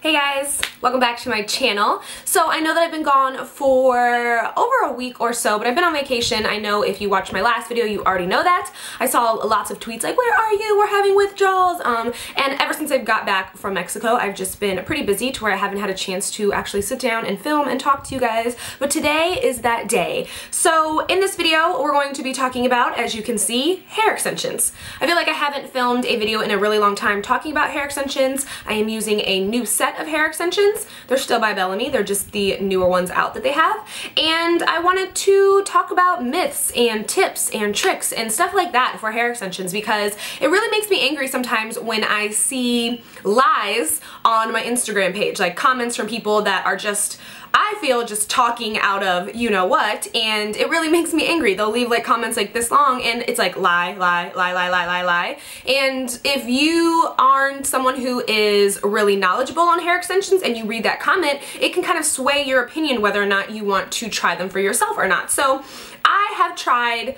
Hey guys, welcome back to my channel. So I know that I've been gone for over a week or so, but I've been on vacation. I know if you watched my last video, you already know that. I saw lots of tweets like, where are you? We're having withdrawals. And ever since I got back from Mexico, I've just been pretty busy to where I haven't had a chance to actually sit down and film and talk to you guys. But today is that day. So in this video, we're going to be talking about, as you can see, hair extensions. I feel like I haven't filmed a video in a really long time talking about hair extensions. I am using a new set of hair extensions. They're still by Bellamy. They're just the newer ones out that they have. And I wanted to talk about myths and tips and tricks and stuff like that for hair extensions because it really makes me angry sometimes when I see lies on my Instagram page, like comments from people that are just, I feel, just talking out of you know what, and it really makes me angry. They'll leave like comments like this long and it's like lie, lie, lie, lie, lie, lie, lie. And if you aren't someone who is really knowledgeable on hair extensions and you read that comment, it can kind of sway your opinion whether or not you want to try them for yourself or not. So I have tried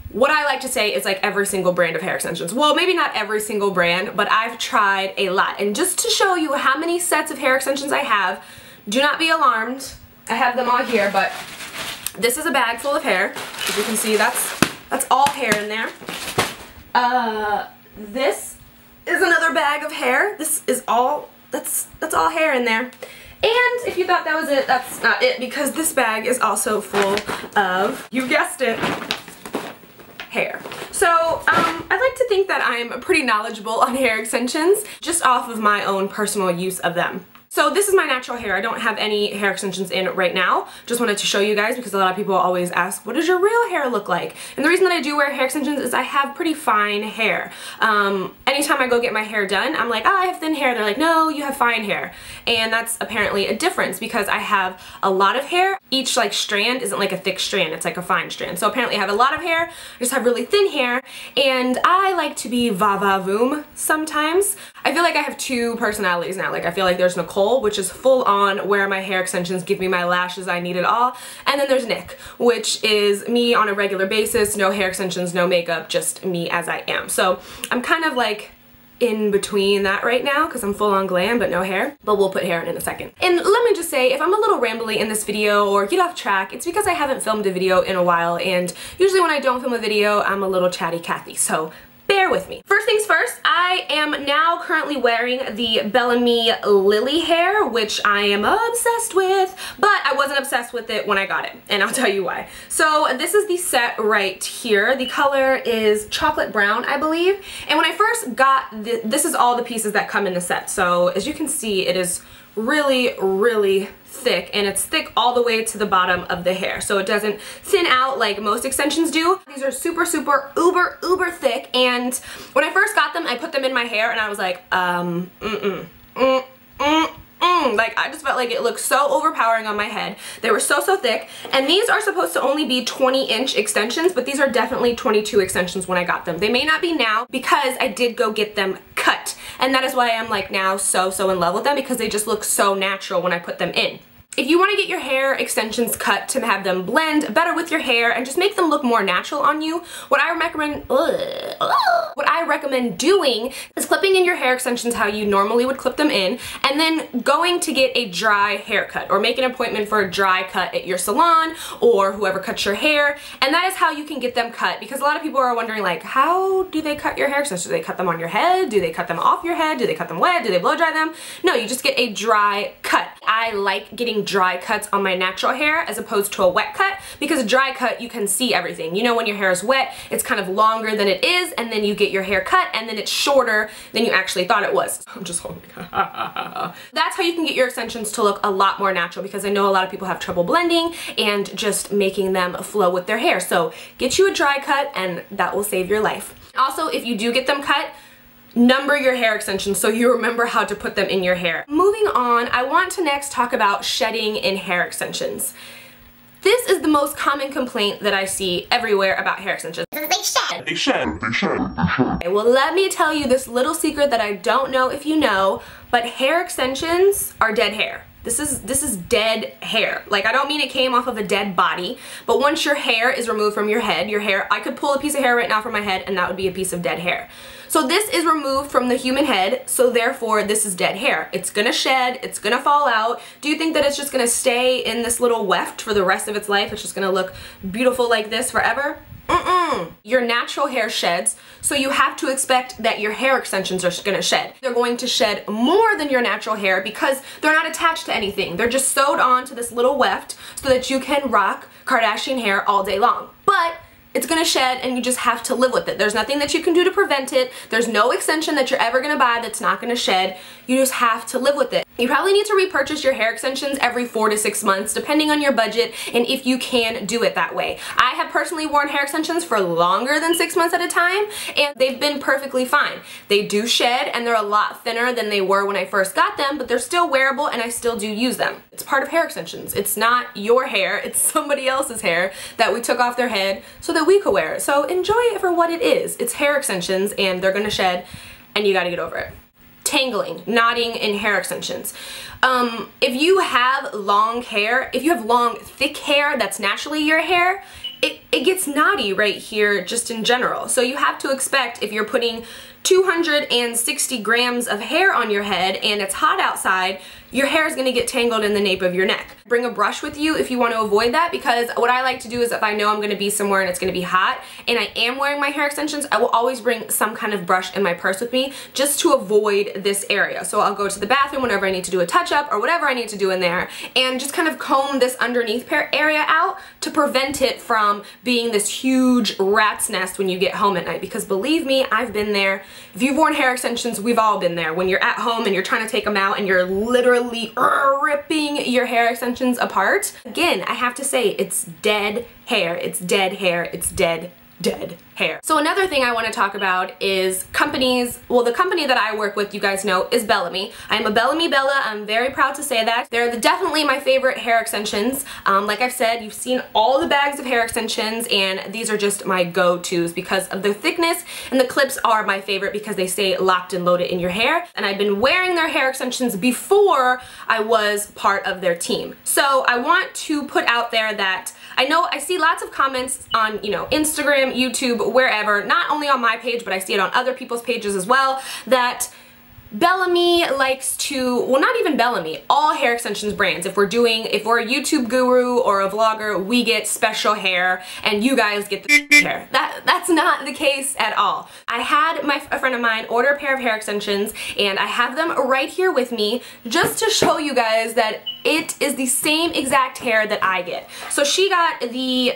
what I like to say is like every single brand of hair extensions. Well, maybe not every single brand, but I've tried a lot. And just to show you how many sets of hair extensions I have, do not be alarmed. I have them all here, but this is a bag full of hair. As you can see, that's all hair in there. This is another bag of hair. This is all, that's all hair in there. And if you thought that was it, that's not it, because this bag is also full of, you guessed it, hair. So I like to think that I'm pretty knowledgeable on hair extensions just off of my own personal use of them. So this is my natural hair. I don't have any hair extensions in right now. Just wanted to show you guys because a lot of people always ask, what does your real hair look like? And the reason that I do wear hair extensions is I have pretty fine hair. Anytime I go get my hair done, I'm like, oh, I have thin hair. They're like, no, you have fine hair. And that's apparently a difference because I have a lot of hair. Each like strand isn't like a thick strand, it's like a fine strand. So apparently I have a lot of hair, I just have really thin hair, and I like to be va-va-voom sometimes. I feel like I have two personalities now. Like I feel like there's Nicole, which is full on wear my hair extensions, give me my lashes, I need it all. And then there's Nick, which is me on a regular basis, no hair extensions, no makeup, just me as I am. So I'm kind of like in between that right now because I'm full on glam but no hair, but we'll put hair in a second. And let me just say, if I'm a little rambly in this video or get off track, it's because I haven't filmed a video in a while, and usually when I don't film a video, I'm a little chatty Cathy, so bear with me. First things first, I am now currently wearing the Bellamy Lily hair, which I am obsessed with, but I wasn't obsessed with it when I got it, and I'll tell you why. So this is the set right here. The color is chocolate brown, I believe, and when I first got this is all the pieces that come in the set. So as you can see, it is really, really thick, and it's thick all the way to the bottom of the hair, so it doesn't thin out like most extensions do. These are super, super, uber thick, and when I first got them, I put them in my hair and I was like, like I just felt like it looked so overpowering on my head. They were so thick, and these are supposed to only be 20-inch extensions, but these are definitely 22 extensions when I got them. They may not be now because I did go get them cut, and that is why I'm like now so in love with them, because they just look so natural when I put them in. If you want to get your hair extensions cut to have them blend better with your hair and just make them look more natural on you, what I recommend doing is clipping in your hair extensions how you normally would clip them in, and then going to get a dry haircut or make an appointment for a dry cut at your salon or whoever cuts your hair, and that is how you can get them cut. Because a lot of people are wondering, like, how do they cut your hair extensions? Do they cut them on your head? Do they cut them off your head? Do they cut them wet? Do they blow dry them? No, you just get a dry cut. I like getting dry cuts on my natural hair as opposed to a wet cut, because a dry cut you can see everything. You know, when your hair is wet, it's kind of longer than it is, and then you get your hair cut and then it's shorter than you actually thought it was. I'm just holding. That's how you can get your extensions to look a lot more natural, because I know a lot of people have trouble blending and just making them flow with their hair. So get you a dry cut and that will save your life. Also, if you do get them cut, number your hair extensions so you remember how to put them in your hair. Moving on, I want to next talk about shedding in hair extensions. This is the most common complaint that I see everywhere about hair extensions. They shed. Okay, well, let me tell you this little secret that I don't know if you know, but hair extensions are dead hair. This is dead hair. Like, I don't mean it came off of a dead body, but once your hair is removed from your head, I could pull a piece of hair right now from my head and that would be a piece of dead hair. So this is removed from the human head, so therefore this is dead hair. It's gonna shed, it's gonna fall out. Do you think that it's just gonna stay in this little weft for the rest of its life? It's just gonna look beautiful like this forever? Your natural hair sheds, so you have to expect that your hair extensions are gonna shed. They're going to shed more than your natural hair because they're not attached to anything. They're just sewed onto this little weft so that you can rock Kardashian hair all day long. But it's gonna shed and you just have to live with it. There's nothing that you can do to prevent it. There's no extension that you're ever gonna buy that's not gonna shed. You just have to live with it. You probably need to repurchase your hair extensions every 4 to 6 months, depending on your budget and if you can do it that way. I have personally worn hair extensions for longer than 6 months at a time, and they've been perfectly fine. They do shed, and they're a lot thinner than they were when I first got them, but they're still wearable, and I still do use them. It's part of hair extensions. It's not your hair, it's somebody else's hair that we took off their head so that we could wear it. So enjoy it for what it is. It's hair extensions, and they're gonna shed, and you gotta get over it. Tangling, knotting in hair extensions. If you have long hair, if you have long, thick hair that's naturally your hair, it gets knotty right here just in general. So you have to expect, if you're putting 260 grams of hair on your head and it's hot outside, your hair is gonna get tangled in the nape of your neck. Bring a brush with you if you want to avoid that, because what I like to do is if I know I'm gonna be somewhere and it's gonna be hot and I am wearing my hair extensions, I will always bring some kind of brush in my purse with me just to avoid this area. So I'll go to the bathroom whenever I need to do a touch-up or whatever I need to do in there and just kind of comb this underneath area out to prevent it from being this huge rat's nest when you get home at night, because believe me, I've been there. If you've worn hair extensions, we've all been there. When you're at home and you're trying to take them out and you're literally ripping your hair extensions apart. Again, I have to say, it's dead hair. It's dead hair. It's dead hair. So another thing I want to talk about is companies. Well, the company that I work with, you guys know, is Bellamy. I'm a Bellamy Bella. I'm very proud to say that. They're definitely my favorite hair extensions. Like I've said, you've seen all the bags of hair extensions, and these are just my go-tos because of their thickness, and the clips are my favorite because they stay locked and loaded in your hair. And I've been wearing their hair extensions before I was part of their team. So I want to put out there that I know I see lots of comments on, you know, Instagram, YouTube, wherever, not only on my page, but I see it on other people's pages as well, that Bellamy likes to, well, not even Bellamy, all hair extensions brands. If we're a YouTube guru or a vlogger, we get special hair and you guys get the hair. That's not the case at all. I had a friend of mine order a pair of hair extensions, and I have them right here with me just to show you guys that it is the same exact hair that I get. So she got the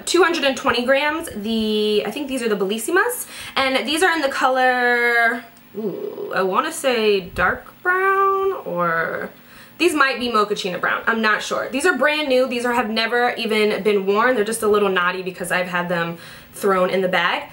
220 grams, I think these are the Bellissimas, and these are in the color, ooh, I want to say dark brown, or these might be mochaccino brown. I'm not sure. These are brand new. These have never even been worn. They're just a little knotty because I've had them thrown in the bag.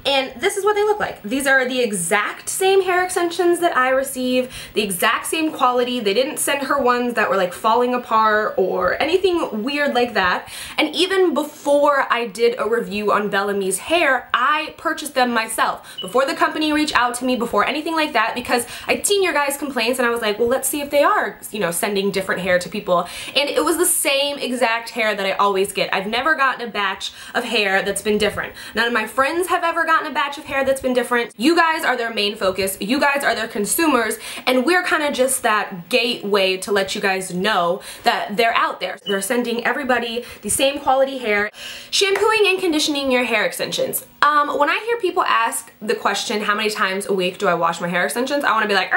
And this is what they look like. These are the exact same hair extensions that I receive, the exact same quality. They didn't send her ones that were like falling apart or anything weird like that. And even before I did a review on Bellamy's hair, I purchased them myself. Before the company reached out to me, before anything like that, because I'd seen your guys' complaints and I was like, well, let's see if they are, you know, sending different hair to people. And it was the same exact hair that I always get. I've never gotten a batch of hair that's been different. None of my friends have ever gotten a batch of hair that's been different. You guys are their main focus. You guys are their consumers, and we're kind of just that gateway to let you guys know that they're out there. They're sending everybody the same quality hair. Shampooing and conditioning your hair extensions. When I hear people ask the question, how many times a week do I wash my hair extensions? I want to be like,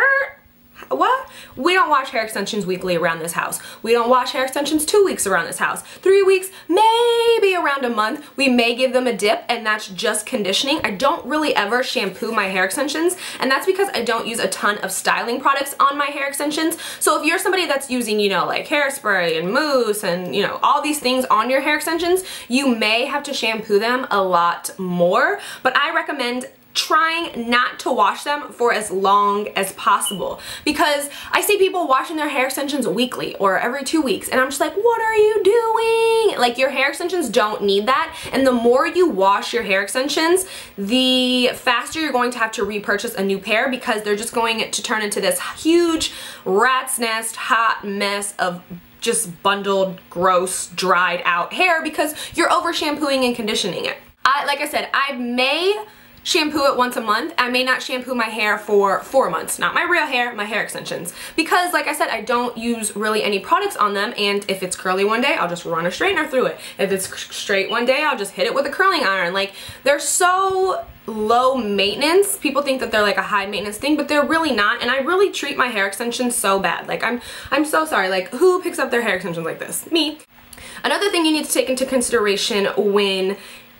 what? We don't wash hair extensions weekly around this house. We don't wash hair extensions 2 weeks around this house. 3 weeks, maybe around a month. We may give them a dip, and that's just conditioning. I don't really ever shampoo my hair extensions, and that's because I don't use a ton of styling products on my hair extensions. So if you're somebody that's using, you know, like hairspray and mousse and, you know, all these things on your hair extensions, you may have to shampoo them a lot more, but I recommend trying not to wash them for as long as possible, because I see people washing their hair extensions weekly or every 2 weeks, and I'm just like, what are you doing? Like, your hair extensions don't need that, and the more you wash your hair extensions, the faster you're going to have to repurchase a new pair, because they're just going to turn into this huge rat's nest hot mess of just bundled, gross, dried out hair because you're over shampooing and conditioning it. Like I said, I may shampoo it once a month. I may not shampoo my hair for 4 months. Not my real hair, my hair extensions. Because like I said, I don't use really any products on them, and if it's curly one day, I'll just run a straightener through it. If it's straight one day, I'll just hit it with a curling iron. Like, they're so low maintenance. People think that they're like a high maintenance thing, but they're really not, and I really treat my hair extensions so bad. Like, I'm so sorry. Like, who picks up their hair extensions like this? Me. Another thing you need to take into consideration when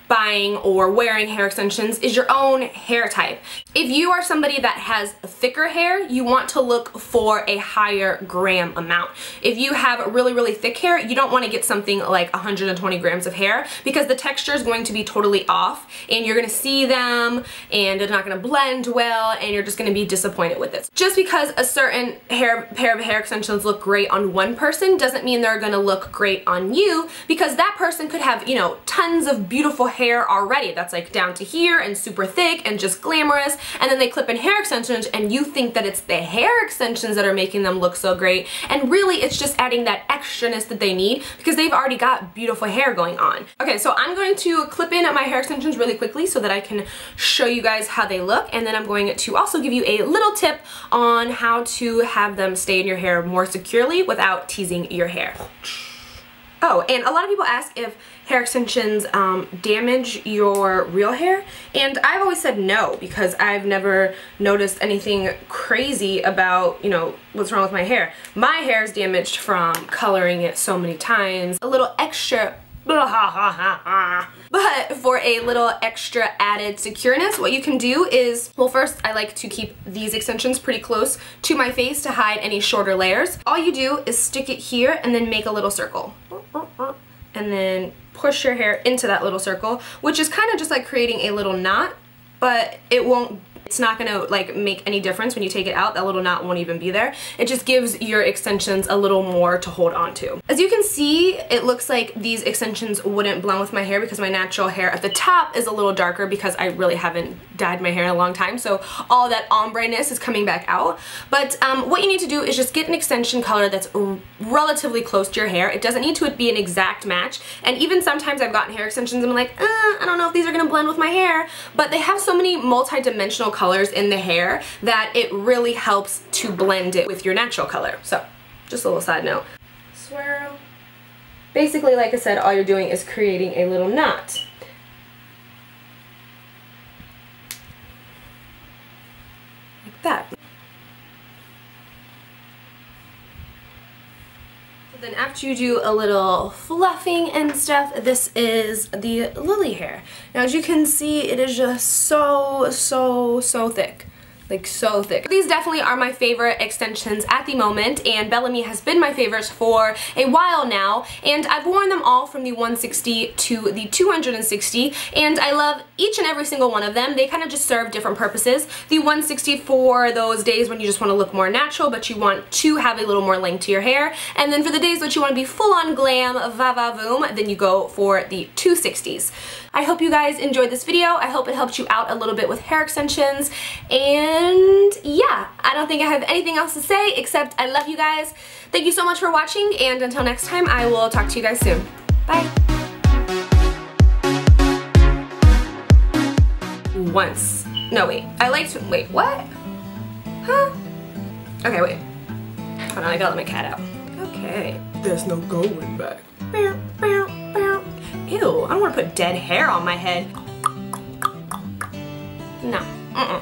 buying or wearing hair extensions is your own hair type. If you are somebody that has thicker hair, you want to look for a higher gram amount. If you have really, really thick hair, you don't want to get something like 120 grams of hair, because the texture is going to be totally off and you're going to see them and it's not going to blend well and you're just going to be disappointed with it. Just because a certain pair of hair extensions look great on one person doesn't mean they're going to look great on you, because that person could have, you know, tons of beautiful hair already that's like down to here and super thick and just glamorous, and then they clip in hair extensions and you think that it's the hair extensions that are making them look so great, and really it's just adding that extraness that they need because they've already got beautiful hair going on. Okay, so I'm going to clip in my hair extensions really quickly so that I can show you guys how they look, and then I'm going to also give you a little tip on how to have them stay in your hair more securely without teasing your hair. Oh, and a lot of people ask if hair extensions damage your real hair, and I've always said no, because I've never noticed anything crazy about, you know, what's wrong with my hair. My hair is damaged from coloring it so many times. A little extra but for a little extra added secureness, what you can do is, well, first I like to keep these extensions pretty close to my face to hide any shorter layers. All you do is stick it here and then make a little circle. And then push your hair into that little circle, which is kind of just like creating a little knot, but it's not gonna like make any difference when you take it out. That little knot won't even be there. It just gives your extensions a little more to hold on to. As you can see, it looks like these extensions wouldn't blend with my hair because my natural hair at the top is a little darker because I really haven't dyed my hair in a long time, so all that ombre-ness is coming back out. But what you need to do is just get an extension color that's relatively close to your hair. It doesn't need to be an exact match, and even sometimes I've gotten hair extensions and I'm like, I don't know if these are gonna blend with my hair, but they have so many multi-dimensional colors in the hair that it really helps to blend it with your natural color. So, just a little side note. Swirl. Basically, like I said, all you're doing is creating a little knot. Like that. Then after you do a little fluffing and stuff, this is the lily hair. Now as you can see, it is just so thick. Like, so thick. These definitely are my favorite extensions at the moment, and Bellamy has been my favorites for a while now, and I've worn them all from the 160 to the 260, and I love each and every single one of them. They kind of just serve different purposes. The 160 for those days when you just want to look more natural, but you want to have a little more length to your hair, and then for the days that you want to be full on glam, va-va-voom, then you go for the 260s. I hope you guys enjoyed this video. I hope it helped you out a little bit with hair extensions, and yeah, I don't think I have anything else to say except I love you guys. Thank you so much for watching, and until next time, I will talk to you guys soon. Bye. Wait, what? Huh? Okay, wait. Hold on, I gotta let my cat out. Okay. There's no going back. Ew, I don't want to put dead hair on my head. No.